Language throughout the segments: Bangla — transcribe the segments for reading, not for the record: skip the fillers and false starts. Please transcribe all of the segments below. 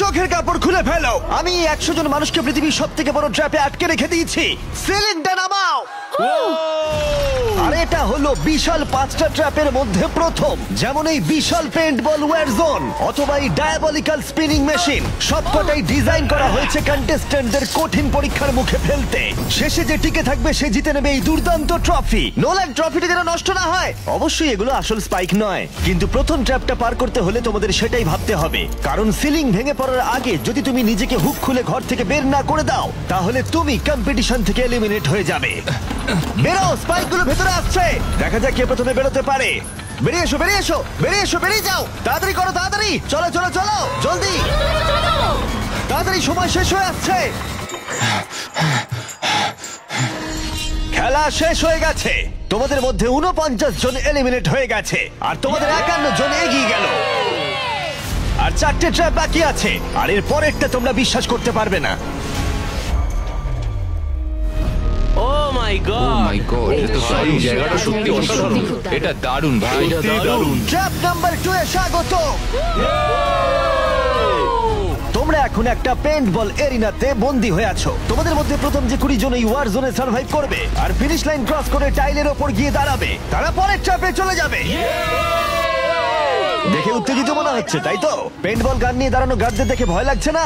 চোখের কাপড় খুলে ফেলো। আমি 100 জন মানুষকে পৃথিবীর সবথেকে বড় ট্র্যাপে আটকে রেখে দিয়েছি। সিলিন্ডার নামাও। আর এটা হলো বিশাল 5টা ট্র্যাপের মধ্যে প্রথম, যেমন এই বিশাল পেইন্টবল ওয়্যার জোন অথবা এই ডায়াবলিক্যাল স্পিনিং মেশিন। সবকটাই ডিজাইন করা হয়েছে কন্টেস্ট্যান্টদের কঠিন পরীক্ষার মুখে ফেলতে। শেষে যে টিকে থাকবে সে জিতে নেবে এই দুর্দান্ত ট্রফি। নোলান, ট্রফিটা যেন নষ্ট না হয়। অবশ্যই এগুলো আসল স্পাইক নয়, কিন্তু প্রথম ট্র্যাপটা পার করতে হলে তোমাদের সেটাই ভাবতে হবে, কারণ সিলিং ভেঙে পড়ার আগে যদি তুমি নিজেকে হুক খুলে ঘর থেকে বের না করে দাও তাহলে তুমি কম্পিটিশন থেকে এলিমিনেট হয়ে যাবে। বেরো, স্পাইকগুলো ভেতরে আসছে। দেখা যাক কে প্রথমে বেরোতে পারে। বেরিয়ে এসো, বেরিয়ে এসো, বেরিয়ে এসো, বেরিয়ে যাও। তাড়াতাড়ি করো, তাড়াতাড়ি। চলো চলো চলো, জলদি, তাড়াতাড়ি, সময় শেষ হয়ে আসছে। খেলা শেষ হয়ে গেছে। তোমাদের মধ্যে 49 জন এলিমিনেট হয়ে গেছে আর তোমাদের 51 জন এগিয়ে গেল। আর 4টে ট্র্যাপ বাকি আছে, আর এর পরেরটা তোমরা বিশ্বাস করতে পারবে না। ও মাই গড, এটা তো এই জায়গাটা সত্যি অসাধারণ। এটা দারুণ ভাই, এটা দারুণ। ট্র্যাপ নাম্বার 2 এ স্বাগত। তোমরা এখন একটা পেইন্টবল এরিনাতে বন্দী হয়ে আছো। তোমাদের মধ্যে প্রথম যে 20 জন এই ওয়ার জোনে সার্ভাইভ করবে আর ফিনিশ লাইন ক্রস করে টাইলের ওপর গিয়ে দাঁড়াবে, তারা পরের ট্র্যাপে চলে যাবে। দেখে উত্তেজিত মনে হচ্ছে, তাই তো? পেইন্টবল গান নিয়ে দাঁড়ানো গার্ডদের দেখে ভয় লাগছে না?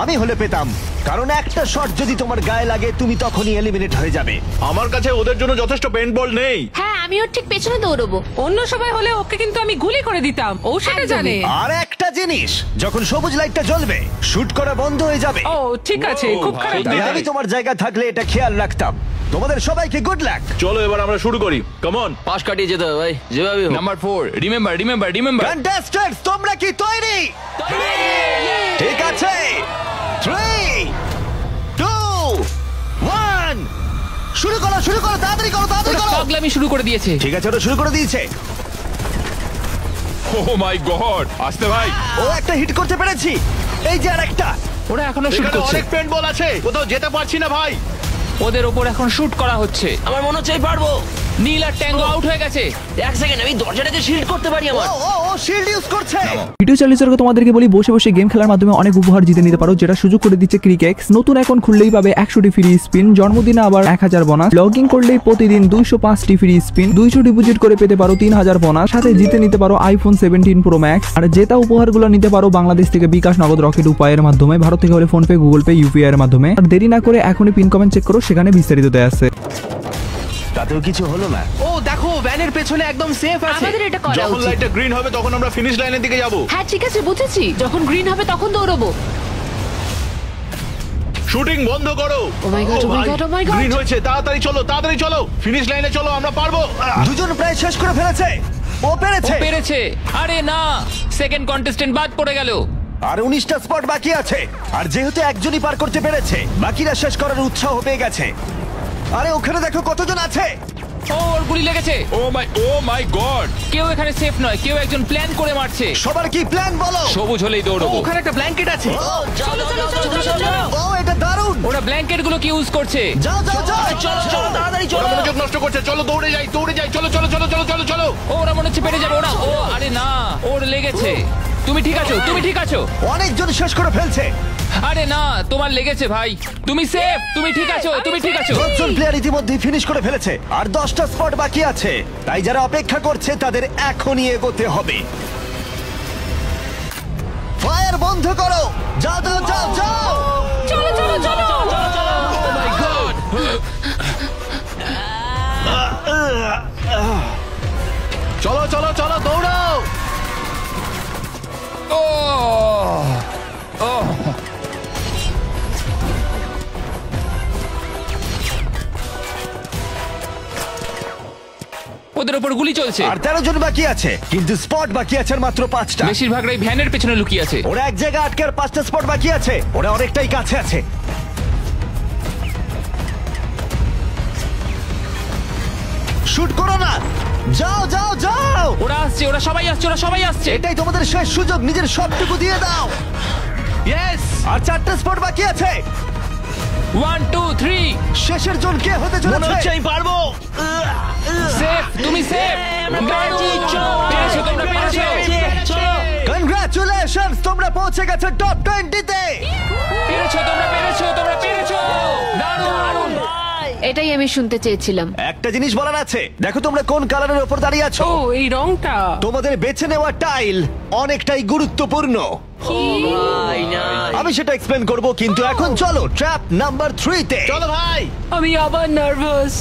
আমি হলে পেতাম, কারণ একটা শট যদি তোমার গায়ে লাগে তুমি তখনই এলিমিনেট হয়ে যাবে। আমার কাছে ওদের জন্য যথেষ্ট পেইন্টবল নেই। হ্যাঁ, আমি ওর ঠিক পেছনে দৌড়বো। অন্য সবাই হলে ওকে কিন্তু আমি গুলি করে দিতাম, ও সেটা জানে। আর একটা জিনিস, যখন সবুজ লাইটটা জ্বলবে শুট করা বন্ধ হয়ে যাবে। ও ঠিক আছে, খুব খারাপ। তাই আমি তোমার জায়গা থাকলে এটা খেয়াল রাখতাম। তোমাদের সবাইকে গুড লাক। চলো এবার আমরা শুরু করি, কাম অন। পাশ কাটিয়ে যেতে হবে ভাই, যেভাবে হোক। Number 4, remember. কন্টেস্ট্যান্টস, তোমরা কি তৈরি? ঠিক আছে, 3, 2, 1 শুরু করো, শুরু করো, তাড়াতাড়ি করো, তাড়াতাড়ি করো। পাগলামি শুরু করে দিয়েছে। ঠিক আছে, ওটা শুরু করে দিয়েছে। ও মাই গড, আসতে ভাই। ও একটা হিট করতে পেরেছি। এই যে আরেকটা। ওরা এখনো শুট এখানে করছে। অনেক পেইন্টবল আছে, কোথাও যেতে পারছি না ভাই। ওদের ওপর এখন শুট করা হচ্ছে। আমার মনে হচ্ছে আমি পারবো। নীল আর ট্যাঙ্গো আউট হয়ে গেছে। এক সেকেন্ড, আমি দরজাটাকে শিল্ড করতে পারি আমার। ও শিল্ড ইউজ করছে। ভিডিও চালিয়ে তোমাদেরকে বলি, বসে বসে গেম খেলার মাধ্যমে অনেক উপহার জিতে নিতে পারো, যেটা সুযোগ করে দিচ্ছে ক্রিকেক্স। নতুন অ্যাকাউন্ট খুললেই পাবে 100টি ফ্রি স্পিন, জন্মদিনে আবার 1000 বোনাস, লগ ইন করলেই প্রতিদিন 205টি ফ্রি স্পিন, 200 ডিপোজিট করে পেতে পারো 3000 বোনাস, সাথে জিতে নিতে পারো আইফোন 17 প্রো ম্যাক্স। আর জেতা উপহারগুলো নিতে পারো বাংলাদেশ থেকে বিকাশ, নগদ, রকেট উপায়ের মাধ্যমে, ভারত থেকে হলে phone pay, Google pay, UPI এর মাধ্যমে। আর দেরি না করে এখনই পিন কমেন্ট চেক করো, সেখানে বিস্তারিত দেয়া আছে। তাতেও কিছু হলো না। ও দেখো, ভ্যানের পেছনে একদম সেফ আছে। আমাদের এটা করা যখন উচিত। লাইটটা গ্রিন হবে তখন আমরা ফিনিশ লাইনের দিকে যাব। হ্যাঁ ঠিক আছে, বুঝেছি। যখন গ্রিন হবে তখন দৌড়বো। শুটিং বন্ধ করো। Oh my God, oh my God, oh my God. Green হয়েছে, তাড়াতাড়ি চলো, তাড়াতাড়ি চলো, ফিনিশ লাইনে চলো, আমরা পারবো। দুজন প্রায় শেষ করে ফেলেছে। ও ও পেরেছে। পেরেছে। আরে না, সেকেন্ড কন্টেস্টেন্ট বাদ পড়ে গেল। আর 19টা স্পট বাকি আছে। আর যেহেতু একজনই পার করতে পেরেছে, বাকিরা শেষ করার উৎসাহ পেয়ে গেছে। আরে ওখানে দেখো কতজন আছে। ও, ওর গুলি লেগেছে। ও মাই গড। কেউ এখানে সেফ নয়, কেউ একজন প্ল্যান করে মারছে। সবার কি প্ল্যান বলো? সবুজ হলেই দৌড়বো। ওখানে একটা ব্ল্যাঙ্কেট আছে। চলো চলো চলো চলো চলো। ও এটা দারুণ। ওরা ব্ল্যাঙ্কেট গুলো কি ইউজ করছে? যাও যাও যাও। চলো চলো, তাড়াতাড়ি চলো। ওরা মনোযোগ নষ্ট করছে, চলো দৌড়ে যাই, চলো চলো চলো চলো চলো চলো। ও, ওরা মনে হচ্ছে পেরে যাবে। ওরা, ও আরে না, ওর লেগেছে। তুমি ঠিক আছো, তুমি ঠিক আছো। অনেকজন শেষ করে ফেলছে। আরে না, তোমার লেগেছে ভাই। তুমি সেফ, তুমি ঠিক আছো, তুমি ঠিক আছো। 10জন প্লেয়ার ইতিমধ্যেই ফিনিশ করে ফেলেছে আর 10টা স্পট বাকি আছে। তাই যারা অপেক্ষা করছে তাদের এখনই এগোতে হবে। ফায়ার বন্ধ করো। যাও যাও যাও যাও। চলো চলো চলো। ও মাই গড। চলো চলো চলো, দৌড়াও। ও ও, ওদের ওপর গুলি চলছে। আর 13 জন বাকি আছে, কিন্তু স্পট বাকি আছে আর মাত্র 5টা। বেশিরভাগরাই ভ্যানের পেছনে লুকিয়ে আছে। ওরা এক জায়গায় আটকে আর 5টা স্পট বাকি আছে। ওরা অনেকটাই কাছে আছে। শুট করো না। যাও যাও যাও। ওরা আসছে, ওরা সবাই আসছে, ওরা সবাই আসছে। এটাই তোমাদের শেষ সুযোগ, নিজের সবটুকু দিয়ে দাও। ইয়েস। আর 4টা স্পট বাকি আছে। 1 2 3। শেষের জন কে হতে মনে চলেছে? হচ্ছে আমি পারবো। সেফ, তুমি সেফ। আমরা পেরেছি, চলো। পেরেছো, তোমরা পেরেছো। চলো। কনগ্রাচুলেশনস, তোমরা পৌঁছে গেছো টপ 20 তে। পেরেছো, তোমরা পেরেছো, তোমরা পেরেছো। দারুণ। এটাই আমি শুনতে চেয়েছিলাম। একটা জিনিস বলার আছে, দেখো তোমরা কোন কালারের উপর দাঁড়িয়ে আছো। ও এই রংটা। তোমাদের বেছে নেওয়া টাইল অনেকটাই গুরুত্বপূর্ণ। ভাই না আমি সেটা এক্সপ্লেন করব, কিন্তু এখন চলো ট্র্যাপ নাম্বার 3 তে। চলো ভাই। আমি আবার নার্ভাস।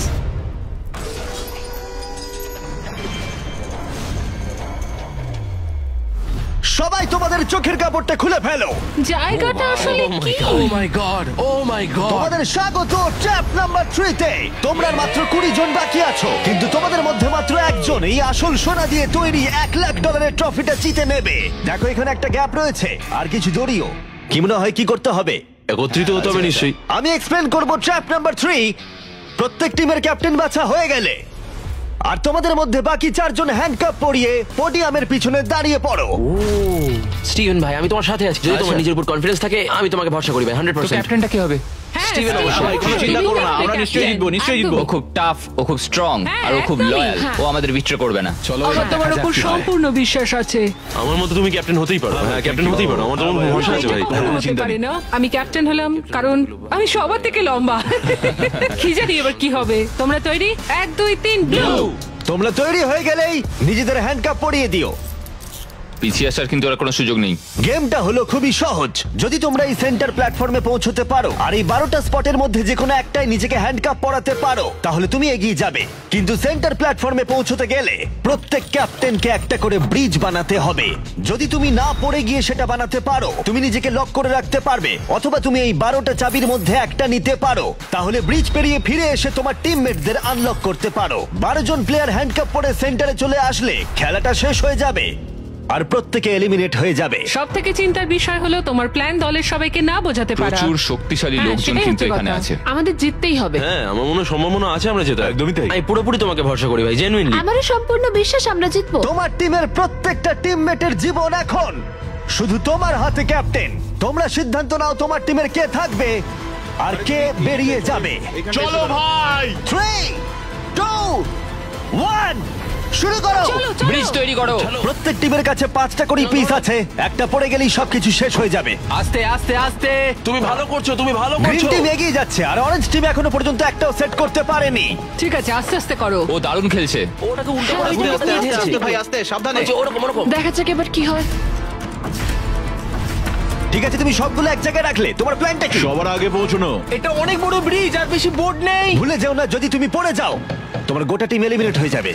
সবাই তোমাদের চোখের কাপড়টা খুলে ফেলো। জায়গাটা আসলে কি? ও মাই গড, ও মাই গড। তোমাদের স্বাগত ট্র্যাপ নাম্বার 3 তে। তোমরা আর মাত্র 20 জন বাকি আছো, কিন্তু তোমাদের মধ্যে মাত্র একজন এই আসল সোনা দিয়ে তৈরি $1,00,000 ট্রফিটা জিতে নেবে। দেখো এখানে একটা গ্যাপ রয়েছে আর কিছু দড়িও। কি মনে হয় কি করতে হবে? একত্রিত হতে হবে নিশ্চয়ই। আমি এক্সপ্লেন করব ট্র্যাপ নাম্বার 3। প্রত্যেক টিমের ক্যাপ্টেন বাছা হয়ে গেলে আর তোমাদের মধ্যে বাকি 4 জন হ্যান্ডকাপ পরিয়ে পোডিয়ামের পিছনে দাঁড়িয়ে পড়ো। স্টিভেন ভাই, আমি তোমার সাথে আছি। যদি তোমার নিজের উপর কনফিডেন্স থাকে, আমি তোমাকে ভরসা করি ভাই, তো 100%। ক্যাপ্টেনটা কি হবে? স্টিভেন অবশ্যই। কোনো চিন্তা করো না, আমরা নিশ্চয়ই জিতবো, নিশ্চয়ই জিতবো। ও খুব টাফ, ও খুব স্ট্রং, আর ও খুব একদমই, লয়াল। হ্যাঁ। ও আমাদের বিট্রে করবে না। চলো আমার তোমার উপর সম্পূর্ণ বিশ্বাস আছে। আমার মতো তুমি ক্যাপ্টেন হতেই পারো। হ্যাঁ, ক্যাপ্টেন হতেই পারো, আমার তো ভরসা আছে ভাই। হতে পারে না। আমি ক্যাপ্টেন হলাম কারণ আমি সবার থেকে লম্বা। কি জানি এবার কি হবে। তোমরা তৈরি? 1 2 3 ব্লু। তোমরা তৈরি হয়ে গেলেই নিজেদের হ্যান্ডকাপ পরিয়ে দিও। পিছিয়ে আসার কিন্তু আর কোনো সুযোগ নেই। গেমটা হলো খুবই সহজ। যদি তোমরা এই সেন্টার প্ল্যাটফর্মে পৌঁছতে পারো আর এই 12টা স্পটের মধ্যে যে কোনো একটাই নিজেকে হ্যান্ডকাপ পরাতে পারো, তাহলে তুমি এগিয়ে যাবে। কিন্তু সেন্টার প্ল্যাটফর্মে পৌঁছতে গেলে প্রত্যেক ক্যাপ্টেনকে একটা করে ব্রিজ বানাতে হবে। যদি তুমি না পড়ে গিয়ে সেটা বানাতে পারো, তুমি নিজেকে লক করে রাখতে পারবে, অথবা তুমি এই 12টা চাবির মধ্যে একটা নিতে পারো। তাহলে ব্রিজ পেরিয়ে ফিরে এসে তোমার টিমমেটদের আনলক করতে পারো। 12 জন প্লেয়ার হ্যান্ডকাপ পরে সেন্টারে চলে আসলে খেলাটা শেষ হয়ে যাবে আর প্রত্যেকে এলিমিনেট হয়ে যাবে। সব থেকে চিন্তার বিষয় হলো তোমার প্ল্যান দলের সবাইকে না বোঝাতে পারা। প্রচুর শক্তিশালী হ্যাঁ, লোকজন সেটাই কিন্তু হচ্ছে এখানে কথা। আছে। আমাদের জিততেই হবে। হ্যাঁ, আমার মনে হয় সম্ভাবনা আছে আমরা জেতার। একদমই তাই। আমি পুরোপুরি তোমাকে ভরসা করি ভাই, জেনুইনলি। আমারও সম্পূর্ণ বিশ্বাস আমরা জিতবো। তোমার টিমের প্রত্যেকটা টিমমেটের জীবন এখন শুধু তোমার হাতে ক্যাপ্টেন। তোমরা সিদ্ধান্ত নাও তোমার টিমের কে থাকবে আর কে বেরিয়ে যাবে। চলো ভাই, 3 2 1 শুরু করো। ব্রিজ তৈরি করো। প্রত্যেক টিমের কাছে 5টা করে পিস আছে। একটা পড়ে গেলেই সবকিছু শেষ হয়ে যাবে। আস্তে আস্তে আস্তে। তুমি ভালো করছো, তুমি ভালো গ্রিন করছো। টিম এগিয়ে যাচ্ছে আর অরেঞ্জ টিম এখনো পর্যন্ত একটাও সেট করতে পারেনি। ঠিক আছে, আস্তে আস্তে করো। ও দারুণ খেলছে। ওটাকে উল্টো করে ঘুরে আস্তে আস্তে ভাই, আস্তে সাবধানে। ওরকম ওরকম। দেখা যাক এবার কি হয়। ঠিক আছে, তুমি সবগুলো এক জায়গায় রাখলে। তোমার প্ল্যানটা কি? সবার আগে পৌঁছানো। এটা অনেক বড় ব্রিজ, আর বেশি বোর্ড নেই। ভুলে যেও না, যদি তুমি পড়ে যাও তোমার গোটা টিম এলিমিনেট হয়ে যাবে।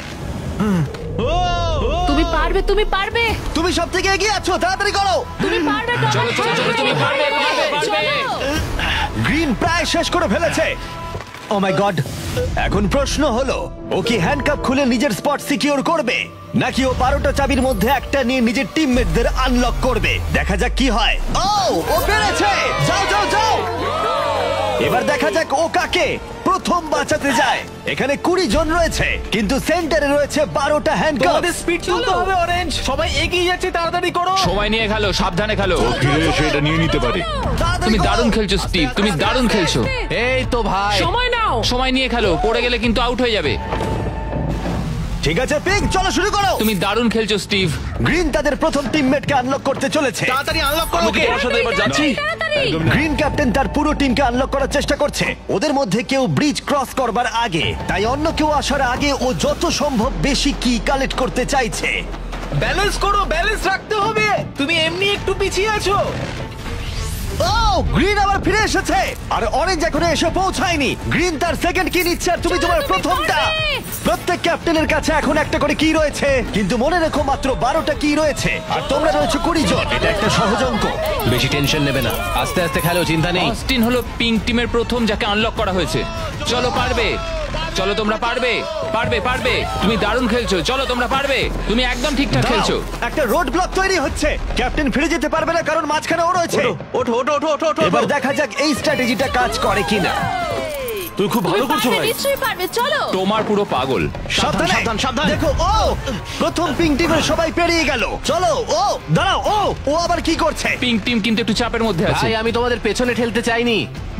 তুমি পারবে, তুমি পারবে, তুমি সব থেকে এগিয়ে আছো, তাড়াতাড়ি করো। তুমি পারবে। চলো, চলো, চলো, তুমি পারবে, পারবে, পারবে। গ্রিন প্রায় শেষ করে ফেলেছে। ও মাই গড। এখন প্রশ্ন হলো, ও কি হ্যান্ডকাপ খুলে নিজের স্পট সিকিউর করবে, নাকি ও 12টা চাবির মধ্যে একটা নিয়ে নিজের টিমমেটদের আনলক করবে? দেখা যাক কি হয়। ও পেরেছে। যাও যাও যাও। এবার দেখা যাক ও কাকে প্রথম বাঁচাতে যায়। এখানে 20 জন রয়েছে, কিন্তু সেন্টারে রয়েছে 12টা হ্যান্ডকাপ। স্পিড তুলতে হবে অরেঞ্জ। সবাই এগিয়ে যাচ্ছে, তাড়াতাড়ি করো। সময় নিয়ে খেলো, সাবধানে খেলো। ফিরে এসে এটা নিয়ে নিতে পারে। তুমি দারুণ খেলছো স্টিভ, তুমি দারুণ খেলছো। এই তো ভাই, সময় নাও। সময় নিয়ে খেলো, পড়ে গেলে কিন্তু আউট হয়ে যাবে। ঠিক আছে পিঙ্ক, চলো শুরু করো। তুমি দারুণ খেলছো স্টিভ। গ্রিন তাদের প্রথম টিমমেটকে আনলক করতে চলেছে। তাড়াতাড়ি আনলক করো। ওকে ওর সাথে এবার যাচ্ছি। গ্রিন ক্যাপ্টেন তার পুরো টিমকে আনলক করার চেষ্টা করছে। ওদের মধ্যে কেউ ব্রিজ ক্রস করবার আগে, তাই অন্য কেউ আসার আগে ও যত সম্ভব বেশি কি কালেক্ট করতে চাইছে। ব্যালেন্স করো, ব্যালেন্স রাখতে হবে। তুমি এমনি একটু পিছিয়ে আছো। ও গ্রিন আবার ফিরে এসেছে আর অরেঞ্জ এখনো এসে পৌঁছায়নি। গ্রিন তার সেকেন্ড কি নিচ্ছে আর তুমি তোমার প্রথমটা। প্রত্যেক ক্যাপ্টেনের কাছে এখন একটা করে কি রয়েছে, কিন্তু মনে রেখো মাত্র 12টা কি রয়েছে আর তোমরা রয়েছে 20 জন। এটা একটা সহজ অঙ্ক। বেশি টেনশন নেবে না, আস্তে আস্তে খেলো, চিন্তা নেই। অস্টিন হলো পিঙ্ক টিমের প্রথম যাকে আনলক করা হয়েছে। চলো পারবে, চলো তোমরা পারবে, পারবে, পারবে। তুমি দারুণ খেলছো, চলো তোমরা পারবে। তুমি একদম ঠিকঠাক খেলছো। একটা রোড ব্লক তৈরি হচ্ছে। ক্যাপ্টেন ফিরে যেতে পারবে না কারণ মাঝখানে ও রয়েছে। ওঠো ওঠো ওঠো ওঠো ওঠো। এবার দেখা যাক এই স্ট্র্যাটেজিটা কাজ করে কিনা। তুমি খুব ভালো করছো ভাই। নিশ্চয়ই পারবে, চলো। তোমার পুরো পাগল। সাবধানে, সাবধান, সাবধান। দেখো ও প্রথম পিঙ্ক টিমের সবাই পেরিয়ে গেল। চলো ও দাঁড়াও, ও আবার কি করছে? পিঙ্ক টিম কিন্তু একটু চাপের মধ্যে আছে। ভাই আমি তোমাদের পেছনে ঠেলতে চাইনি।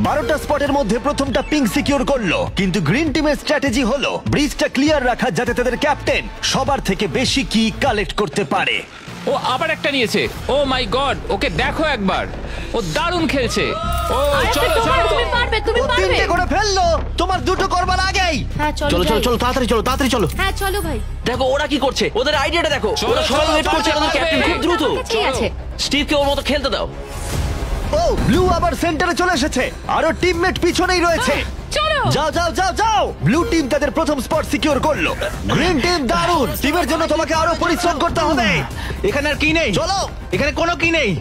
12টা স্পটের মধ্যে প্রথমটা পিঙ্ক সিকিউর করলো, কিন্তু গ্রিন টিমের স্ট্র্যাটেজি হলো ব্রিজটা ক্লিয়ার রাখা যাতে তাদের ক্যাপ্টেন সবার থেকে বেশি কি কালেক্ট করতে পারে। ও আবার একটা নিয়েছে। ও মাই গড, ওকে দেখো একবার, ও দারুণ খেলছে। ও চলো চলো, তুমি পারবে, তুমি ও পারবে। তিনটে করে ফেললো, তোমার দুটো করবার আগেই। হ্যাঁ চলো চলো চলো যাই। চলো তাড়াতাড়ি চলো, তাড়াতাড়ি চলো। হ্যাঁ চলো ভাই। দেখো ওরা কি করছে, ওদের আইডিয়াটা দেখো। চলো, ওরা সবাই চলো, ওয়েট করছে, পারবে, ওদের ক্যাপ্টেন খুব পারবে। দ্রুত। ঠিক আছে। স্টিভকে ওর মতো খেলতে দাও। ও ব্লু আবার সেন্টারে চলে এসেছে, আরো টিমমেট পিছনেই রয়েছে। চলো। যাও যাও যাও যাও, ব্লু টিম তাদের প্রথম স্পট সিকিউর করলো। গ্রিন টিম দারুণ, টিমের জন্য তোমাকে আরো পরিশ্রম করতে হবে। এখানে আর কি নেই, চলো। এখানে কোনো কি নেই।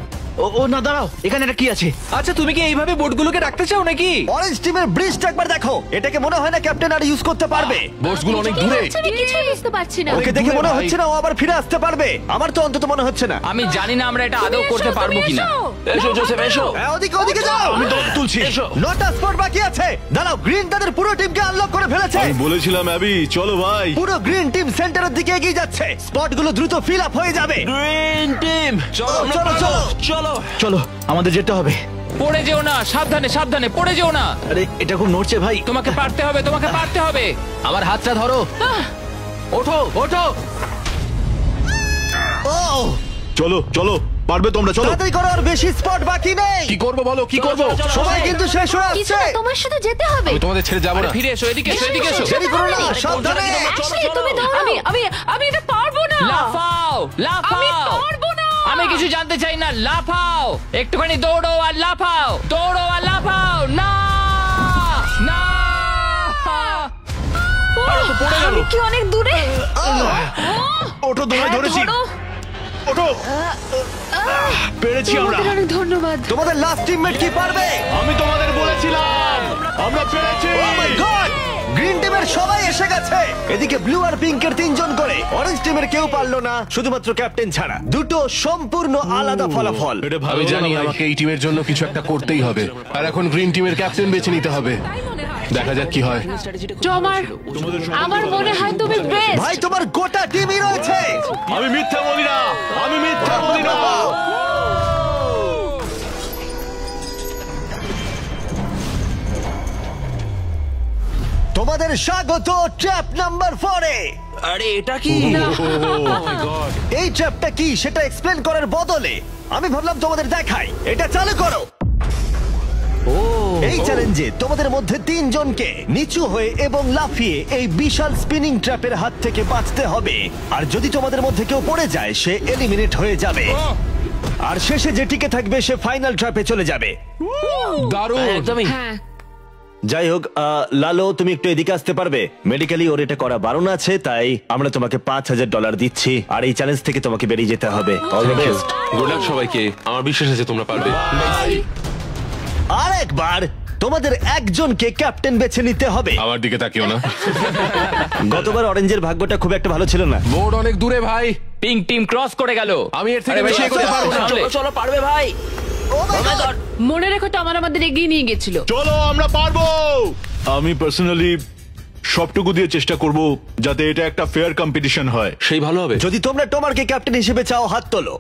ও না দাঁড়াও, এখানে একটা কি আছে? আচ্ছা তুমি কি এইভাবে বোটগুলোকে রাখতে চাও নাকি? অরেঞ্জ টিমের ব্রিজটা একবার দেখো, এটাকে মনে হয় না ক্যাপ্টেন আর ইউজ করতে পারবে। বোটগুলো অনেক কি দূরে। হচ্ছে আমি কিছুই বুঝতে পারছি না। ওকে দেখে দূরে মনে ভাই। হচ্ছে না ও আবার ফিরে আসতে পারবে, আমার তো অন্তত মনে হচ্ছে না। আমি জানি না আমরা এটা আদৌ তুমি করতে এসো, পারবো তুমি কিনা। এসো। এসো জোসেফ এসো। হ্যাঁ, ওদিকে ওদিকে যাও। আমি তোমাকে তুলছি। এসো। নটা স্পট বাকি আছে। দাঁড়াও, গ্রিন তাদের পুরো টিমকে আনলক করে ফেলেছে। আমি বলেছিলাম অ্যাবি, চলো ভাই। পুরো গ্রিন টিম সেন্টারের দিকে এগিয়ে যাচ্ছে, স্পটগুলো দ্রুত ফিল আপ হয়ে যাবে। গ্রিন টিম চলো চলো চলো চলো। চলো আমাদের যেতে হবে। পড়ে যেও না, সাবধানে সাবধানে, পড়ে যেও না। আরে এটা খুব নড়ছে ভাই। তোমাকে পারতে হবে, তোমাকে পারতে হবে। আমার হাতটা ধরো। ওঠো ওঠো। ও চলো চলো, পারবে তোমরা, চলো। তাড়াতাড়ি করো, আর বেশি স্পট বাকি নেই। কি করবো বলো, কি করবো? সময় কিন্তু শেষ হয়ে কিছু আসছে। না, তোমার সাথে যেতে হবে। আমি তোমাদের ছেড়ে যাবো আরে না। ফিরে এসো, এদিকে এসো, এদিকে এসো। দেরি করো না, সাবধানে। অ্যাশলি তুমি ধরো। আমি এটা পারবো না। লাফাও আমি লাফাও। পারবো না। আমি কিছু জানতে চাই না, লাফাও। একটুখানি দৌড়ো আর লাফাও, দৌড়ো আর লাফাও। না না, আমি কি অনেক দূরে? ওঠো, তোমায় হ্যাঁ, ধরেছি। ধরো। ওঠো, পেরেছি আমরা। তোমাদের অনেক ধন্যবাদ। তোমাদের লাস্ট টিমমেট কি পারবে? আমি তোমাদের বলেছিলাম, আমরা পেরেছি। Oh my God! গ্রিন টিমের সবাই এসে গেছে। এদিকে ব্লু আর পিঙ্কের তিনজন করে, অরেঞ্জ টিমের কেউ পারলো না, শুধুমাত্র ক্যাপ্টেন ছাড়া। দুটো সম্পূর্ণ আলাদা ফলাফল। এটা ভালো আমি হলো জানি না ভাই। আমাকে এই টিমের জন্য কিছু একটা করতেই হবে, আর এখন গ্রিন টিমের ক্যাপ্টেন বেছে নিতে হবে। দেখা যাক কি হয়। আমার মনে হয় তুমি বেস্ট। ভাই তোমার গোটা টিমই রয়েছে। আমি মিথ্যা বলি না, আমি মিথ্যা বলি না। তোমাদের স্বাগত ট্র্যাপ নাম্বার 4 এ। আরে এটা কি? এই ট্র্যাপটা কি সেটা এক্সপ্লেন করার বদলে আমি ভাবলাম তোমাদের দেখাই। এটা চালু করো। এই চ্যালেঞ্জে তোমাদের মধ্যে 3 জনকে নিচু হয়ে এবং লাফিয়ে এই বিশাল স্পিনিং ট্র্যাপের হাত থেকে বাঁচতে হবে। আর যদি তোমাদের মধ্যে কেউ পড়ে যায় সে এলিমিনেট হয়ে যাবে। আর শেষে যে টিকে থাকবে সে ফাইনাল ট্র্যাপে চলে যাবে। দারুণ। একদমই। হ্যাঁ যাই হোক, লালো তুমি একটু এদিকে আসতে পারবে? মেডিকেলি ওর এটা করা বারণ আছে, তাই আমরা তোমাকে $5,000 দিচ্ছি, আর এই চ্যালেঞ্জ থেকে তোমাকে বেরিয়ে যেতে হবে। All the best. Good luck সবাইকে, আমার বিশ্বাস আছে তোমরা পারবে। আর একবার তোমাদের একজনকে ক্যাপ্টেন বেছে নিতে হবে। আমার দিকে তাকিও না। গতবার অরেঞ্জের ভাগ্যটা খুব একটা ভালো ছিল না। বোর্ড অনেক দূরে ভাই, পিঙ্ক টিম ক্রস করে গেল। আমি এর থেকে আরে বেশি ভাই, এগোতে পারবো না। চলো, চলো পারবে ভাই। Oh my God! মনে রেখো তো আমাদের এগিয়ে নিয়ে গেছিল। চলো, আমরা পারবো। আমি পার্সোনালি সবটুকু দিয়ে চেষ্টা করব যাতে এটা একটা ফেয়ার কম্পিটিশন হয়। সেই ভালো হবে। যদি তোমরা টোমারকে ক্যাপ্টেন হিসেবে চাও হাত তোলো।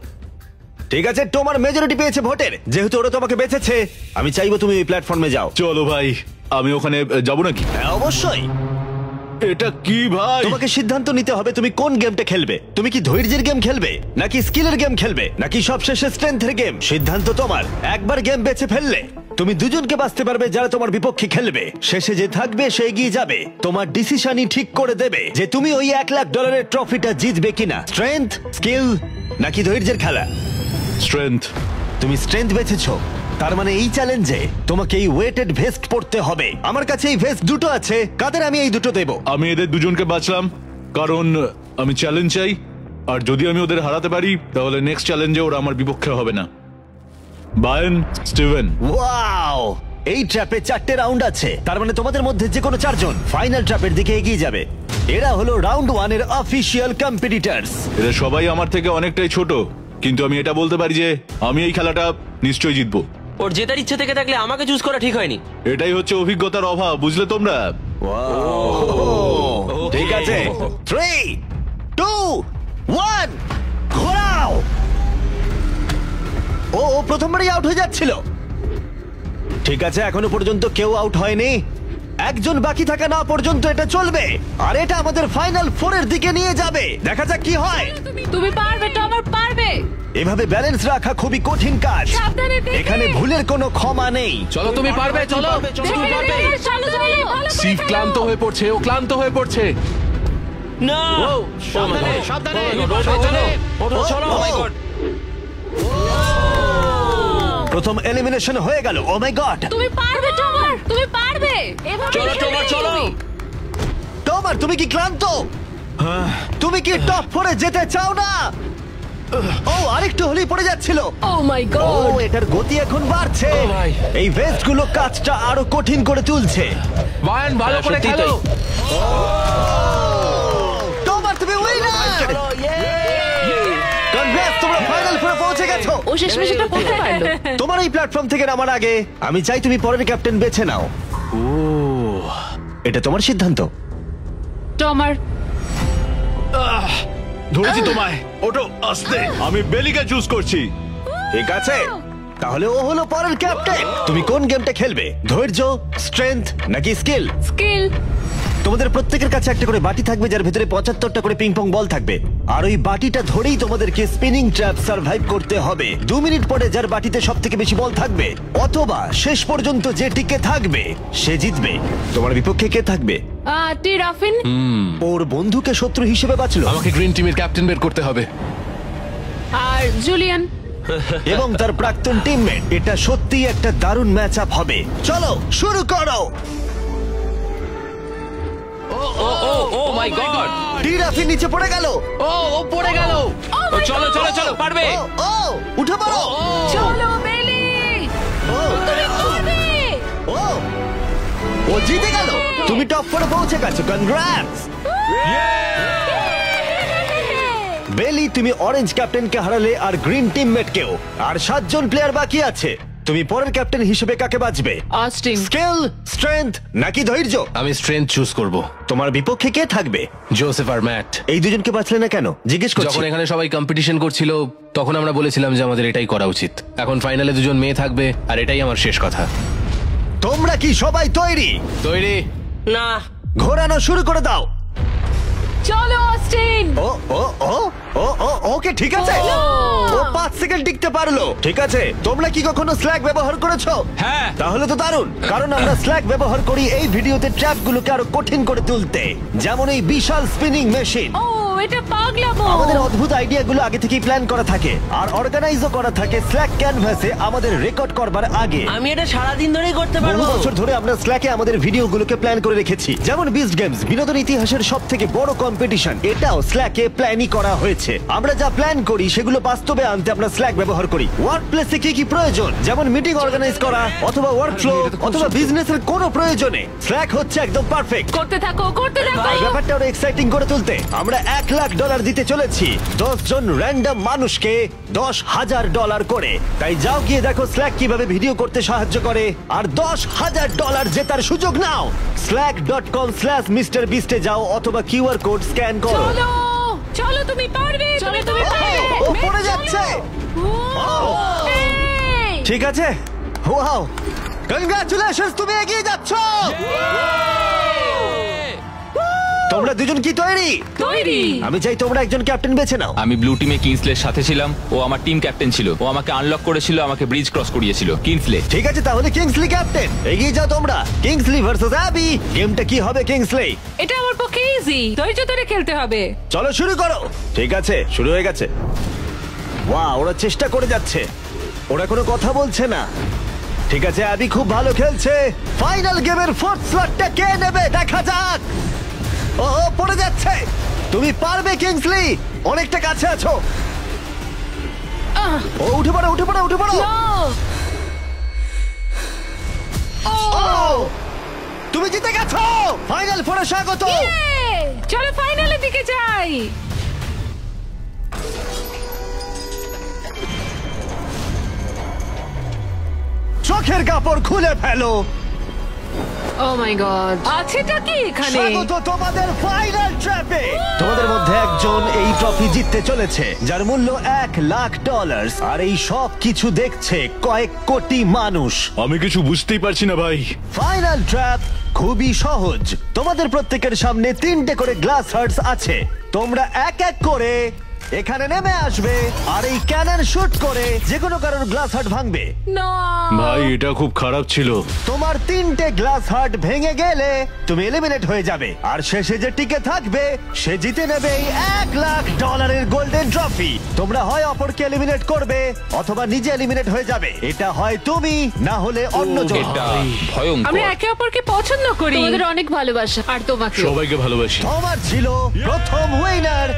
ঠিক আছে, টোমার মেজরিটি পেয়েছে ভোটের, যেহেতু ওরা তোমাকে বেঁচেছে আমি চাইবো তুমি এই প্ল্যাটফর্মে যাও। চলো ভাই, আমি ওখানে যাব নাকি? হ্যাঁ অবশ্যই। এটা কি ভাই? তোমাকে সিদ্ধান্ত নিতে হবে তুমি কোন গেমটা খেলবে। তুমি কি ধৈর্যের গেম খেলবে, নাকি স্কিলের গেম খেলবে, নাকি সবশেষে স্ট্রেংথের গেম? সিদ্ধান্ত তোমার। একবার গেম বেছে ফেললে তুমি দুজনকে বাঁচতে পারবে যারা তোমার বিপক্ষে খেলবে। শেষে যে থাকবে সে এগিয়ে যাবে। তোমার ডিসিশনই ঠিক করে দেবে যে তুমি ওই $1,00,000 ট্রফিটা জিতবে কিনা। স্ট্রেংথ, স্কিল নাকি ধৈর্যের খেলা? স্ট্রেংথ। তুমি স্ট্রেংথ বেছেছো, তার মানে এই চ্যালেঞ্জে তোমাকে এই ওয়েটেড ভেস্ট পড়তে হবে। আমার কাছে এই ভেস্ট দুটো আছে, কাদের আমি এই দুটো দেবো। আমি এদের দুজনকে বাঁচলাম কারণ আমি চ্যালেঞ্জ চাই, আর যদি আমি ওদের হারাতে পারি তাহলে নেক্সট চ্যালেঞ্জে ওরা আমার বিপক্ষে হবে না। বায়েন, স্টিভেন। ওয়াও, এই ট্র্যাপে 4টে রাউন্ড আছে, তার মানে তোমাদের মধ্যে যে কোনো 4 জন ফাইনাল ট্র্যাপের দিকে এগিয়ে যাবে। এরা হলো রাউন্ড 1 এর অফিশিয়াল কম্পিটিটরস। এরা সবাই আমার থেকে অনেকটাই ছোট, কিন্তু আমি এটা বলতে পারি যে আমি এই খেলাটা নিশ্চয়ই জিতবো। ওর জেতার ইচ্ছে থেকে থাকলে আমাকে চুজ করা ঠিক হয়নি। এটাই হচ্ছে অভিজ্ঞতার অভাব, বুঝলে তোমরা? ঠিক আছে, 3, 2, 1 ঘোরাও। ও প্রথমবারই আউট হয়ে যাচ্ছিল। ঠিক আছে, এখনো পর্যন্ত কেউ আউট হয়নি। একজন বাকি থাকা না পর্যন্ত এটা চলবে, আর এটা আমাদের ফাইনাল 4 এর দিকে নিয়ে যাবে। দেখা যাক কি হয়। তুমি পারবে, টমার পারবে। এভাবে ব্যালেন্স রাখা খুবই কঠিন কাজ। সাবধানে দেখে। এখানে ভুলের কোনো ক্ষমা নেই। চলো তুমি পারবে, চলো। তুমি পারবে। চলো চলো, ভালো করে সিভ খেলো। ক্লান্ত হয়ে পড়ছে, ও ক্লান্ত হয়ে পড়ছে। না সাবধানে সাবধানে চলো। ও মাই গড, প্রথম এলিমিনেশন হয়ে গেল। ও মাই গড, তুমি পারবে টমার, তুমি পারবে। এভাবে চলো খেলবে টমার চলো। তুমি। টমার তুমি কি ক্লান্ত? তুমি কি টপ 4 এ যেতে চাও না? ও আরেকটু হলেই পড়ে যাচ্ছিল। ও মাই ও গড। এটার গতি এখন বাড়ছে। ও ভাই। এই ভেস্ট গুলো কাজটা আরো কঠিন করে তুলছে। বায়ান ভালো করে সত্যি খেলো। তাই। টমার তুমি উইনার। কনগ্রেস, তোমরা ফাইনাল 4 পৌঁছে গেছো। ও শেষমেশ এটা করতে পারলো। তোমার এই প্ল্যাটফর্ম থেকে নামার আগে আমি চাই তুমি পরের ক্যাপ্টেন বেছে নাও। এটা তোমার সিদ্ধান্ত। টমার ধরেছি তোমায়। ওটো আস্তে। আমি বেলিকে চুজ করছি। ঠিক আছে, তাহলে ও হলো পরের ক্যাপ্টেন। তুমি কোন গেমটা খেলবে? ধৈর্য, স্ট্রেংথ নাকি স্কিল? স্কিল। তোমাদের প্রত্যেকের কাছে একটা করে বাটি থাকবে যার ভেতরে 75টা করে পিং পং বল থাকবে, আর ওই বাটিটা ধরেই তোমাদেরকে স্পিনিং ট্র্যাপ সার্ভাইভ করতে হবে। 2 মিনিট পরে যার বাটিতে সবথেকে বেশি বল থাকবে অথবা শেষ পর্যন্ত যে টিকে থাকবে সে জিতবে। তোমার বিপক্ষে কে থাকবে? টি রাফিন। ওর বন্ধুকে শত্রু হিসেবে বাঁচলো আমাকে গ্রিন টিমের ক্যাপ্টেন বের করতে হবে। আর জুলিয়ান। এবং তার প্রাক্তন টিমমেট। এটা সত্যিই একটা দারুণ ম্যাচ আপ হবে। চলো শুরু করো। ও মাই গড। টিরাফি নিচে পড়ে গেল। ও পড়ে গেল। চলো চলো চলো, পারবে। ও উঠে পড়ো। চলো বেলি, ও, তুমি পারবে। ও ও জিতে গেল। তুমি টপ 4 পৌঁছে গেছো। কনগ্রাটস বেলি, তুমি অরেঞ্জ ক্যাপ্টেনকে হারালে আর গ্রিন টিমমেটকেও। আর 7 জন প্লেয়ার বাকি আছে। তুমি পরের ক্যাপ্টেন হিসেবে কাকে বাছবে? অস্টিন। স্কিল, স্ট্রেংথ নাকি ধৈর্য? আমি স্ট্রেংথ চুজ করব। তোমার বিপক্ষে কে থাকবে? জোসেফ আর ম্যাট। এই দুজনকে বাছলে না কেন জিজ্ঞেস করছি। যখন এখানে সবাই কম্পিটিশন করছিল তখন আমরা বলেছিলাম যে আমাদের এটাই করা উচিত। এখন ফাইনালে দুজন মেয়ে থাকবে আর এটাই আমার শেষ কথা। তোমরা কি সবাই তৈরি? তৈরি? না ঘোরানো শুরু করে দাও। চলো অস্টিন। ও ও ও ও ও ওকে ঠিক আছে। ও। ও 5 সেকেন্ড টিকতে পারলো। ঠিক আছে, তোমরা কি কখনো স্ল্যাগ ব্যবহার করেছো? হ্যাঁ। তাহলে তো দারুণ, কারণ আমরা স্ল্যাগ ব্যবহার করি এই ভিডিওতে ট্র্যাপগুলোকে আরো কঠিন করে তুলতে, যেমন এই বিশাল স্পিনিং মেশিন। ও এটা পাগলামো। আমাদের অদ্ভুত আইডিয়াগুলো আগে থেকেই প্ল্যান করা থাকে আর অর্গানাইজও করা থাকে স্ল্যাক ক্যানভাসে আমাদের রেকর্ড করবার আগে। আমি এটা সারাদিন ধরেই করতে বহু পারবো। বছর ধরে আমরা স্ল্যাকে আমাদের ভিডিওগুলোকে প্ল্যান করে রেখেছি, যেমন বিস্ট গেমস, বিনোদন ইতিহাসের সবথেকে বড় কম্পিটিশন। এটাও স্ল্যাকে প্ল্যানই করা হয়েছে। আমরা যা প্ল্যান করি সেগুলো বাস্তবে আনতে আমরা স্ল্যাক ব্যবহার করি। ওয়ার্ক প্লেসে কি কি প্রয়োজন, যেমন মিটিং অর্গানাইজ করা অথবা ওয়ার্ক ফ্লো অথবা বিজনেসের কোনো প্রয়োজনে স্ল্যাক হচ্ছে একদম পারফেক্ট। করতে থাকো করতে থাকো। আর ব্যাপারটা আরো এক্সাইটিং করে তুলতে আমরা $1,00,000 দিতে চলেছি 10 জন র্যান্ডম মানুষকে $10,000 করে। তাই যাও গিয়ে দেখো স্ল্যাক কিভাবে ভিডিও করতে সাহায্য করে আর $10,000 জেতার সুযোগ নাও। slack.com/MrBeast এ যাও অথবা QR কোড স্ক্যান করো। চলো চলো, তুমি পারবে। চলো তুমি পারবে। ও পড়ে যাচ্ছে। এই, ঠিক আছে, ওয়াও, কনগ্রাচুলেশনস, তুমি এগিয়ে যাচ্ছ। তোমরা দুজন কি তৈরি? তৈরি। আমি চাই তোমরা একজন ক্যাপ্টেন বেছে নাও। আমি ব্লু টিমে কিংসলের সাথে ছিলাম। ও আমার টিম ক্যাপ্টেন ছিল। ও আমাকে আনলক করেছিল, আমাকে ব্রিজ ক্রস করিয়েছিল। কিংসলে। ঠিক আছে, তাহলে কিংসলি ক্যাপ্টেন। এগিয়ে যাও তোমরা। Kingsley versus Abby. গেমটা কি হবে কিংসলি? এটা আমার পক্ষে ইজি। ধৈর্য ধরে খেলতে হবে। চলো শুরু করো। ঠিক আছে, শুরু হয়ে গেছে। ওয়াও, ওরা চেষ্টা করে যাচ্ছে, ওরা কোনো কথা বলছে না। ঠিক আছে, অ্যাবি খুব ভালো খেলছে। ফাইনাল গেমের 4th স্লটটা কে নেবে দেখা যাক। ও ও, পড়ে যাচ্ছে। তুমি পারবে কিংসলি, অনেকটা কাছে আছো। ও উঠে পড়ো উঠে পড়ো উঠে পড়ো। No! ও, তুমি জিতে গেছো। ফাইনাল 4-এ স্বাগত। Yay! চলো ফাইনালের দিকে যাই। চোখের কাপড় খুলে ফেলো। ও মাই গড আছেটা কি এখানে? স্বাগত তোমাদের ফাইনাল ট্র্যাপে। তোমাদের মধ্যে একজন এই ট্রফি জিততে চলেছে, যার মূল্য $1,00,000। আর এই সব কিছু দেখছে কয়েক কোটি মানুষ। আমি কিছু বুঝতেই পারছি না ভাই। ফাইনাল ট্র্যাপ খুবই সহজ। তোমাদের প্রত্যেকের সামনে 3টে করে গ্লাস হার্টস আছে। তোমরা এক এক করে এখানে নেমে আসবে আর এই ক্যানন শুট করে যে কোনো কারোর গ্লাস হার্ট ভাঙবে। না ভাই এটা খুব খারাপ ছিল। তোমার 3টে গ্লাস হার্ট ভেঙে গেলে তুমি এলিমিনেট হয়ে যাবে, আর শেষে যে টিকে থাকবে সে জিতে নেবে এই $1,00,000 গোল্ডেন ট্রফি। তোমরা হয় অপরকে এলিমিনেট করবে অথবা নিজে এলিমিনেট হয়ে যাবে। এটা হয় তুমি, না হলে অন্যজন। এটা ভয়ঙ্কর। আমরা একে অপরকে পছন্দ করি। তোমাদের অনেক ভালোবাসা আর তোমাকে সবাইকে ভালোবাসি। তোমার ছিল প্রথম উইনার,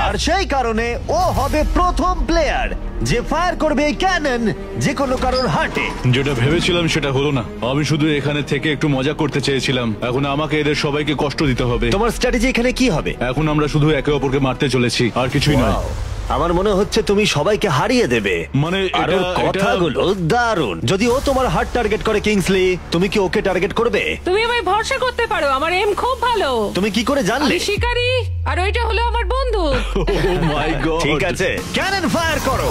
আর সেই কারণে ও হবে প্রথম প্লেয়ার যে ফায়ার করবে এই ক্যানন যে কোনো কারোর হার্টে। যেটা ভেবেছিলাম সেটা হলো না। আমি শুধু এখানে থেকে একটু মজা করতে চেয়েছিলাম। এখন আমাকে এদের সবাইকে কষ্ট দিতে হবে। তোমার স্ট্র্যাটেজি এখানে কি হবে? এখন আমরা শুধু একে অপরকে মারতে চলেছি, আর কিছুই নয়। Wow, আমার মনে হচ্ছে তুমি সবাইকে হারিয়ে দেবে। মানে আর ওর কথাগুলো দারুণ। যদি ও তোমার হার্ট টার্গেট করে কিংসলি, তুমি কি ওকে টার্গেট করবে? তুমি আমায় ভরসা করতে পারো, আমার এম খুব ভালো। তুমি কি করে জানলে? আমি শিকারী আর ওইটা হলো আমার বন্ধু। Oh my God! ঠিক আছে, ক্যানন ফায়ার করো।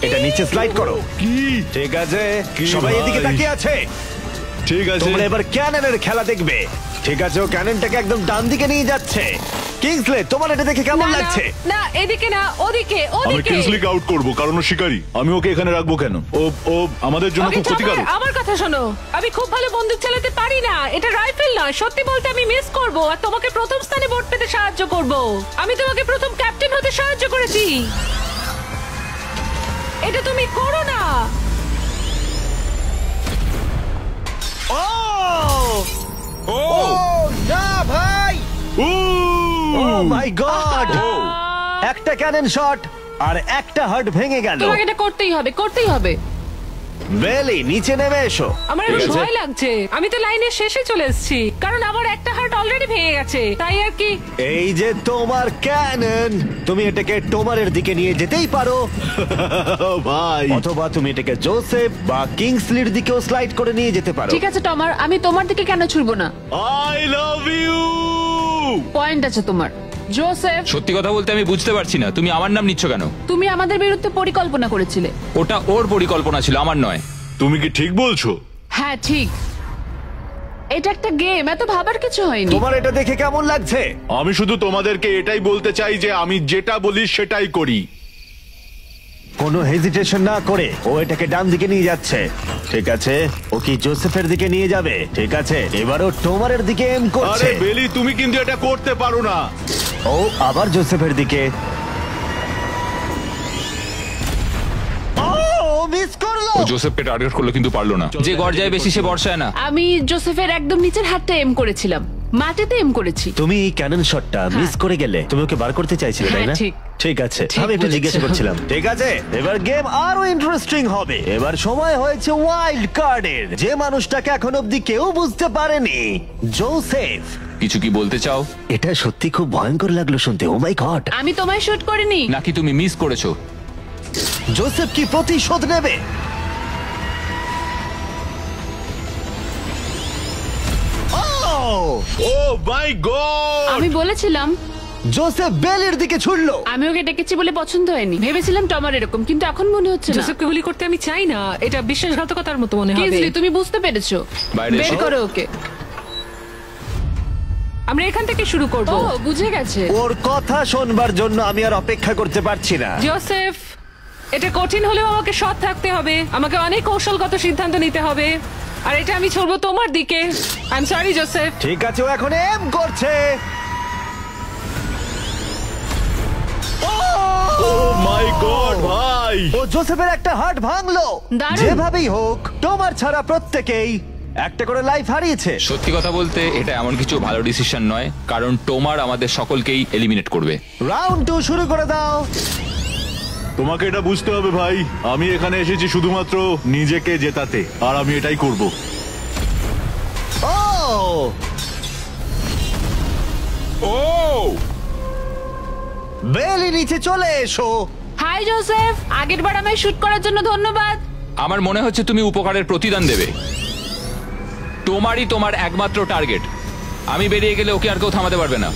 এটা নিচে স্লাইড করো। কি? ঠিক আছে, কি সবাই এদিকে ভাই? তাকিয়ে আছে। ঠিক আছে। তোমরা এবার ক্যাননের খেলা দেখবে। ঠিক আছে, ও ক্যাননটাকে একদম ডান দিকে নিয়ে যাচ্ছে। কিংসলে, তোমার এটা দেখে কেমন না, না, লাগছে? না এদিকে না, ওদিকে আমি ওদিকে। কিংসলিকে আউট করব, কারণ ও শিকারী। আমি ওকে এখানে রাখবো কেন? ও আমাদের জন্য ওকে খুব ক্ষতিকারক। থামাও, আমার কথা শোনো। আমি খুব ভালো বন্দুক চালাতে পারি না, এটা রাইফেল নয়। সত্যি বলতে আমি মিস করব আর তোমাকে প্রথম স্থানে ভোট পেতে সাহায্য করব। আমি তোমাকে প্রথম ক্যাপ্টেন হতে সাহায্য করেছি। এটা তুমি করো না। ও না ভাই! ও মাই গড! একটা ক্যানন শট আর একটা হার্ট ভেঙে গেল। তোমাকে এটা করতেই হবে, করতেই হবে। বেলি, নিচে নেমে এসো। আমার ঠিক একটু আছে? ভয় লাগছে। আমি তো লাইনের শেষে চলে এসেছি, কারণ আমার একটা হার্ট অলরেডি ভেঙে গেছে, তাই আর কি। এই যে তোমার ক্যানন, তুমি এটাকে টোমারের দিকে নিয়ে যেতেই পারো, ভাই অথবা তুমি এটাকে জোসেফ বা কিংসলির দিকেও স্লাইড করে নিয়ে যেতে পারো। ঠিক আছে টমার, আমি তোমার দিকে কেন ছুড়বো না? I love you. পয়েন্ট আছে তোমার। জোসেফ, সত্যি কথা বলতে আমি বুঝতে পারছি না তুমি আমার নাম নিচ্ছ কেন। তুমি আমাদের বিরুদ্ধে পরিকল্পনা করেছিলে। ওটা ওর পরিকল্পনা ছিল, আমার নয়। তুমি কি ঠিক বলছো? হ্যাঁ ঠিক, এটা একটা গেম, এত ভাবার কিছু হয়নি। তোমার এটা দেখে কেমন লাগছে? আমি শুধু তোমাদেরকে এটাই বলতে চাই যে আমি যেটা বলি সেটাই করি। কোনো হেজিটেশন না করে ও এটাকে ডান দিকে নিয়ে যাচ্ছে। ঠিক আছে, ও কি জোসেফের দিকে নিয়ে যাবে? ঠিক আছে, এবারও টোমারের দিকে এম করছে। আরে বেলি, তুমি কিন্তু এটা করতে পারো না। ও আবার জোসেফের দিকে। ও মিস করলো। ও জোসেফকে টার্গেট করলো কিন্তু পারলো না। যে গর্জায় বেশি সে বর্ষায় না। আমি জোসেফের একদম নিচের হাতটা এম করেছিলাম, মাটিতে এম করেছি। তুমি ক্যানন শটটা মিস করে গেলে। তুমি ওকে বার করতে চাইছিলে, তাই না? হ্যাঁ, ঠিক। ঠিক আছে, ঠিক আমি একটু বলেছো। জিজ্ঞাসা করছিলাম। ঠিক আছে, এবার গেম আরো ইন্টারেস্টিং হবে। এবার সময় হয়েছে ওয়াইল্ড কার্ডের। যে মানুষটাকে এখন অব্দি কেউ বুঝতে পারেনি, জোসেফ। কিছু কি বলতে চাও? এটা সত্যি খুব ভয়ঙ্কর লাগলো শুনতে। ও মাই গড! আমি তোমায় শুট করিনি। নাকি তুমি মিস করেছো? জোসেফ কি প্রতিশোধ নেবে? ও মাই গড! আমি বলেছিলাম জোসেফ বেলের দিকে ছুড়লো। আমি ওকে ডেকেছি বলে পছন্দ হয়নি। ভেবেছিলাম টমার এরকম, কিন্তু এখন মনে হচ্ছে না। জোসেফকে গুলি করতে আমি চাই না, এটা বিশ্বাসঘাতকতার মতো মনে হবে। কিংসলি, তুমি বুঝতে পেরেছো? বাইরে বের এসো। করো ওকে। আমরা এখান থেকে শুরু করব। ও বুঝে গেছে। ওর কথা শোনবার জন্য আমি আর অপেক্ষা করতে পারছি না। জোসেফ, এটা কঠিন হলেও আমাকে সৎ থাকতে হবে। আমাকে অনেক কৌশলগত সিদ্ধান্ত নিতে হবে, আর এটা আমি ছড়বো তোমার দিকে। I am sorry Joseph. ঠিক আছে, ও এখন এম করছে। ও মাই গড ভাই! ও জোসেফের একটা হার্ট ভাঙলো। দারুণ। যেভাবেই হোক, তোমার ছাড়া প্রত্যেকেই একটা করে লাইফ হারিয়েছে। সত্যি কথা বলতে এটা এমন কিছু ভালো ডিসিশন নয়, কারণ টোমার আমাদের সকলকেই এলিমিনেট করবে। রাউন্ড 2 শুরু করে দাও। তোমাকে এটা বুঝতে হবে ভাই, আমি এখানে এসেছি শুধুমাত্র নিজেকে জেতাতে, আর আমি এটাই করব। ও ও বেলি, নিচে চলে এসো। হাই জোসেফ, আগেরবার আমায় শুট করার জন্য ধন্যবাদ। আমার মনে হচ্ছে তুমি উপকারের প্রতিদান দেবে। তোমারই তোমার একমাত্র টার্গেট। আমি বেরিয়ে গেলে ওকে আর কেউ থামাতে পারবে না।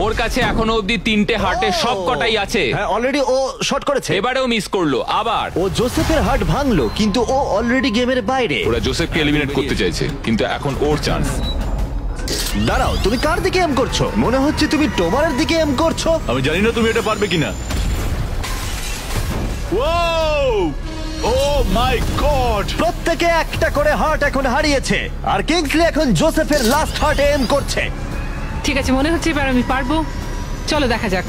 ওর কাছে এখনো অব্দি 3টে হার্টের সব কটাই আছে। হ্যাঁ, অলরেডি ও শট করেছে। এবারেও মিস করলো আবার। ও জোসেফের হার্ট ভাঙলো, কিন্তু ও অলরেডি গেমের বাইরে। ওরা জোসেফকে এলিমিনেট করতে চাইছে, কিন্তু এখন ওর চান্স। দাঁড়াও, তুমি কার দিকে এম করছো? মনে হচ্ছে তুমি টোমারের দিকে এম করছো। আমি জানি না তুমি এটা পারবে কিনা। ও মাই গড! প্রত্যেকে একটা করে হার্ট এখন হারিয়েছে, আর কিংসলি এখন জোসেফের লাস্ট হার্টে এম করছে। ঠিক আছে, মনে হচ্ছে এবার আমি পারবো। চলো দেখা যাক।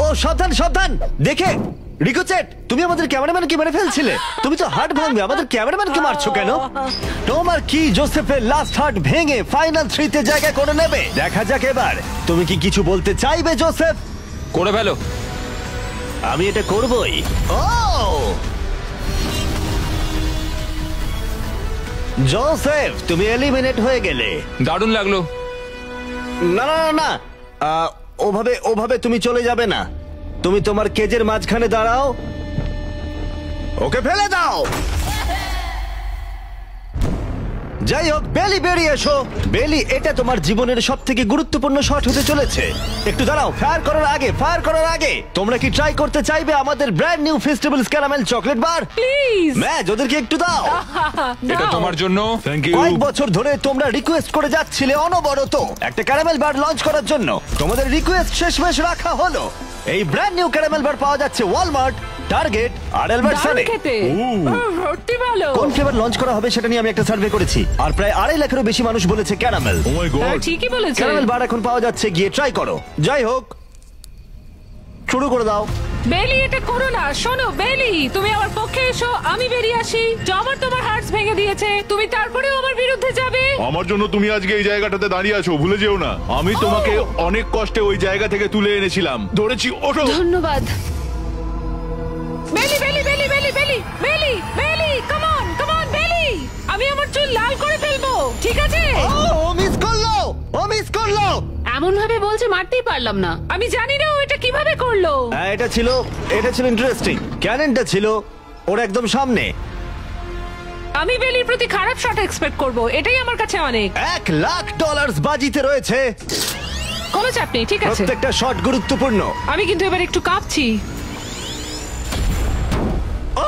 ও সাবধান সাবধান, দেখে রিকোচেট, তুমি আমাদের ক্যামেরাম্যানকে মেরে ফেলছিলে। তুমি তো হার্ট ভাঙবে, আমাদের ক্যামেরাম্যানকে মারছো কেন? তোমার কি জোসেফের লাস্ট হার্ট ভেঙে ফাইনাল 3-তে জায়গা করে নেবে? দেখা যাক এবার। তুমি কি কিছু বলতে চাইবে জোসেফ? করে ফেলো। আমি এটা করবই। ও জোসেফ, তুমি এলিমিনেট হয়ে গেলে। দারুণ লাগলো। না না না না, ওভাবে ওভাবে তুমি চলে যাবে না। তুমি তোমার কেজের মাঝখানে দাঁড়াও, ওকে ফেলে দাও। যাই হোক, বেলি বেরিয়ে এসো। বেলি, এটা তোমার জীবনের সব থেকে গুরুত্বপূর্ণ শট হতে চলেছে। একটু দাঁড়াও, ফায়ার করার আগে তোমরা কি ট্রাই করতে চাইবে আমাদের brand new festivals caramel chocolate bar? Please match ওদেরকে একটু দাও। এটা তোমার জন্য। Thank you. কয়েক বছর ধরে তোমরা রিকোয়েস্ট করে যাচ্ছিলে অনবরত একটা ক্যারামেল বার লঞ্চ করার জন্য। তোমাদের রিকোয়েস্ট শেষমেশ রাখা হলো। এই ব্র্যান্ড নিউ ক্যারামেল বার পাওয়া যাচ্ছে ওয়ালমার্ট, টার্গেট আর অ্যালবার্টসনে। খেতে সত্যি ভালো। কোন ফ্লেভার লঞ্চ করা হবে সেটা নিয়ে আমি একটা সার্ভে করেছি, আর প্রায় 2.5 লাখেরও বেশি মানুষ বলেছে ক্যারামেল। ও মাই গড! ঠিকই বলেছে। ক্যারামেল বার এখন পাওয়া যাচ্ছে, গিয়ে ট্রাই করো। যাই হোক, শুরু করে দাও। বেলি, এটা করো না। শোনো বেলি, তুমি আমার পক্ষে এসো, আমি বেরিয়ে আসি। জমার তোমার হার্টস ভেঙে দিয়েছে, তুমি তারপরেও আমার বিরুদ্ধে যাবে। আমার জন্য তুমি আজকে এই জায়গাটাতে দাঁড়িয়ে আছো, ভুলে যেও না। আমি তোমাকে অনেক কষ্টে ওই জায়গা থেকে তুলে এনেছিলাম। ধরেছি, ওঠো। ধন্যবাদ। বেলি বেলি বেলি বেলি বেলি বেলি বেলি, কাম অন কাম অন বেলি। আমি আমার চুল লাল করে ফেলবো, ঠিক আছে? ও মিস করলো। এমন ভাবে বলছে মারতেই পারলাম না। আমি জানি না ও এটা কিভাবে করলো। হ্যাঁ, এটা ছিল ইন্টারেস্টিং। ক্যাননটা ছিল ওর একদম সামনে। আমি বেলির প্রতি খারাপ শট এক্সপেক্ট করব, এটাই আমার কাছে অনেক। $1 লাখ বাজিতে রয়েছে। কোনো চাপ নেই, ঠিক আছে। প্রত্যেকটা শট গুরুত্বপূর্ণ। আমি কিন্তু এবার একটু কাঁপছি। ও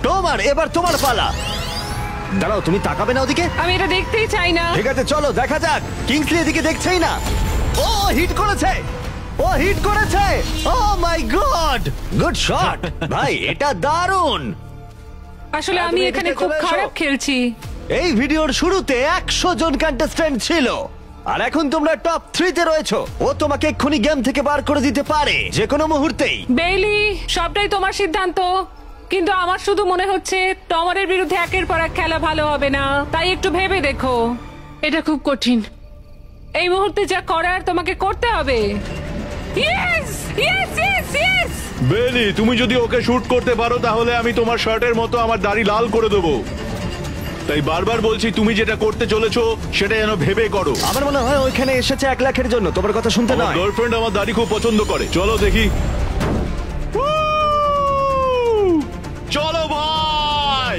তোমার, এবার তোমার পালা। দাঁড়াও, তুমি তাকাবে না ওদিকে? আমি এটা দেখতেই চাই না। ঠিক আছে, চলো দেখা যাক। কিংসলি এদিকে দেখছেই না। ও হিট করেছে। ও মাই গড, গুড শট ভাই, এটা দারুণ। আসলে আমি তুমি এখানে এদিকে খুব চলে এসো। খারাপ খেলছি। এই ভিডিওর শুরুতে 100 জন কন্টেস্ট্যান্ট ছিল, আর এখন তোমরা টপ 3-তে রয়েছো। ও তোমাকে এক্ষুনি গেম থেকে বার করে দিতে পারে যে কোনো মুহূর্তেই। বেইলি, সবটাই তোমার সিদ্ধান্ত, কিন্তু আমার শুধু মনে হচ্ছে টমারের বিরুদ্ধে একের পর এক খেলা ভালো হবে না। তাই একটু ভেবে দেখো। এটা খুব কঠিন। এই মুহূর্তে যা করার তোমাকে করতে হবে। Yes yes yes yes. বেলি, তুমি যদি ওকে শুট করতে পারো তাহলে আমি তোমার শার্টের মতো আমার দাড়ি লাল করে দেবো। তাই বারবার বলছি, তুমি যেটা করতে চলেছো সেটা যেন ভেবে করো। আমার মনে হয় ওইখানে এসেছে 1 লাখের জন্য, তোমার কথা শুনতে আমার নয়। গার্লফ্রেন্ড আমার দাড়ি খুব পছন্দ করে। চলো দেখি। চলো ভাই,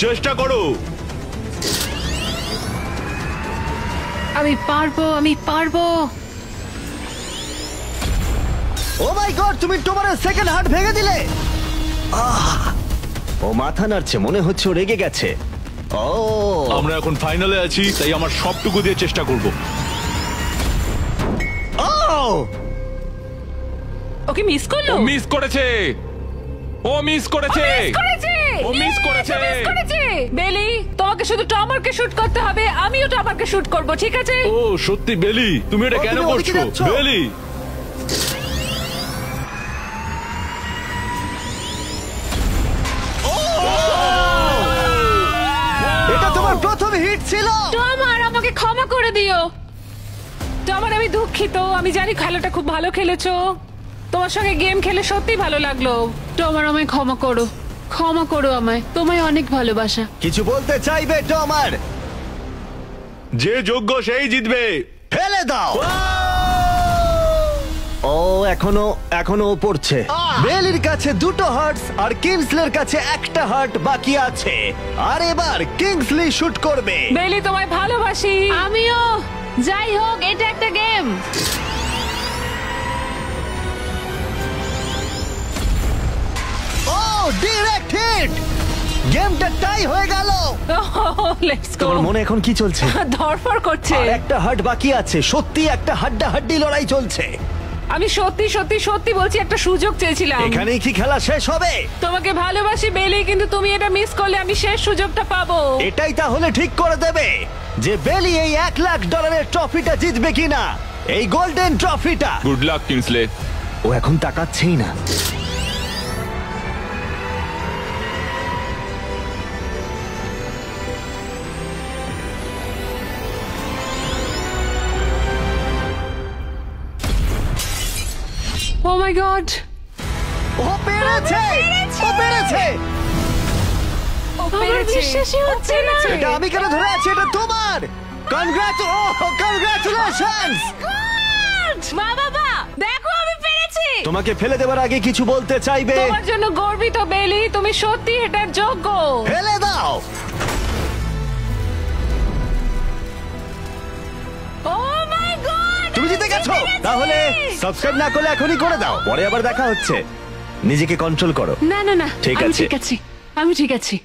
চেষ্টা করো। আমি পারবো। ও মাই গড, তুমি তোমার সেকেন্ড হার্ট ভেঙে দিলে। ও মাথা নাড়ছে, মনে হচ্ছে ও রেগে গেছে। ও আমরা এখন ফাইনালে আছি, তাই আমার সবটুকু দিয়ে চেষ্টা করব। ওকে মিস করলো। ও মিস করেছে। বেলি, তোমাকে শুধু টমারকে শুট করতে হবে, আমিও টমারকে শুট করব, ঠিক আছে? ও সত্যি বেলি, তুমি এটা কেন তুমি ওদিকে করছো? যাচ্ছ? বেলি, এটা তোমার প্রথম হিট ছিল। টমার, আমাকে ক্ষমা করে দিও। টমার, আমি দুঃখিত। আমি জানি খেলাটা খুব ভালো খেলেছো। তোমার সঙ্গে গেম খেলে সত্যি ভালো লাগলো। টমার, আমায় ক্ষমা করো আমায়। তোমায় অনেক ভালোবাসা। কিছু বলতে চাইবে টমার? যে যোগ্য সেই জিতবে। ফেলে দাও। ও এখনো ও পড়ছে। বেলির কাছে 2টো হার্টস আর কিংসলের কাছে 1টা হার্ট বাকি আছে। আর এবার কিংসলি শুট করবে। বেলি তোমায় ভালোবাসি। আমিও। যাই হোক, এটা একটা গেম। ও ডাইরেক্ট হিট। গেমটা টাই হয়ে গেল। Let's go. তোমার মনে এখন কি চলছে? ধরফড় করছে। আর একটা হার্ট বাকি আছে। সত্যি একটা হাড্ডাহাড্ডি লড়াই চলছে। আমি সত্যি সত্যি সত্যি বলছি, একটা সুযোগ চেয়েছিলাম। এখানেই কি খেলা শেষ হবে? তোমাকে ভালোবাসি বেলি, কিন্তু তুমি এটা মিস করলে আমি শেষ সুযোগটা পাবো। এটাই তাহলে ঠিক করে দেবে যে বেলি এই $1,00,000 ট্রফিটা জিতবে কিনা, এই গোল্ডেন ট্রফিটা। Good luck Kingsley. ও এখন তাকাচ্ছেই না। ও মাই গড, ও পেরেছে! ও পেরেছে! আমার বিশ্বাসই হচ্ছে না। এটা আমি কেন ধরে আছি? এটা তোমার। কনগ্রাচুলেশনস! মা বাবা, দেখো আমি পেরেছি। তোমাকে ফেলে দেবার আগে কিছু বলতে চাইবে? তোমার জন্য গর্বিত বেলি, তুমি সত্যি এটার যোগ্য। ফেলে দাও। ও মাই গড, তুমি জিতে গেছো। তাহলে সাবস্ক্রাইব না করলে এখনই করে দাও, পরে আবার দেখা হচ্ছে। নিজেকে কন্ট্রোল করো। না না না, ঠিক আমি আছে। ঠিক আছি, আমি ঠিক আছি।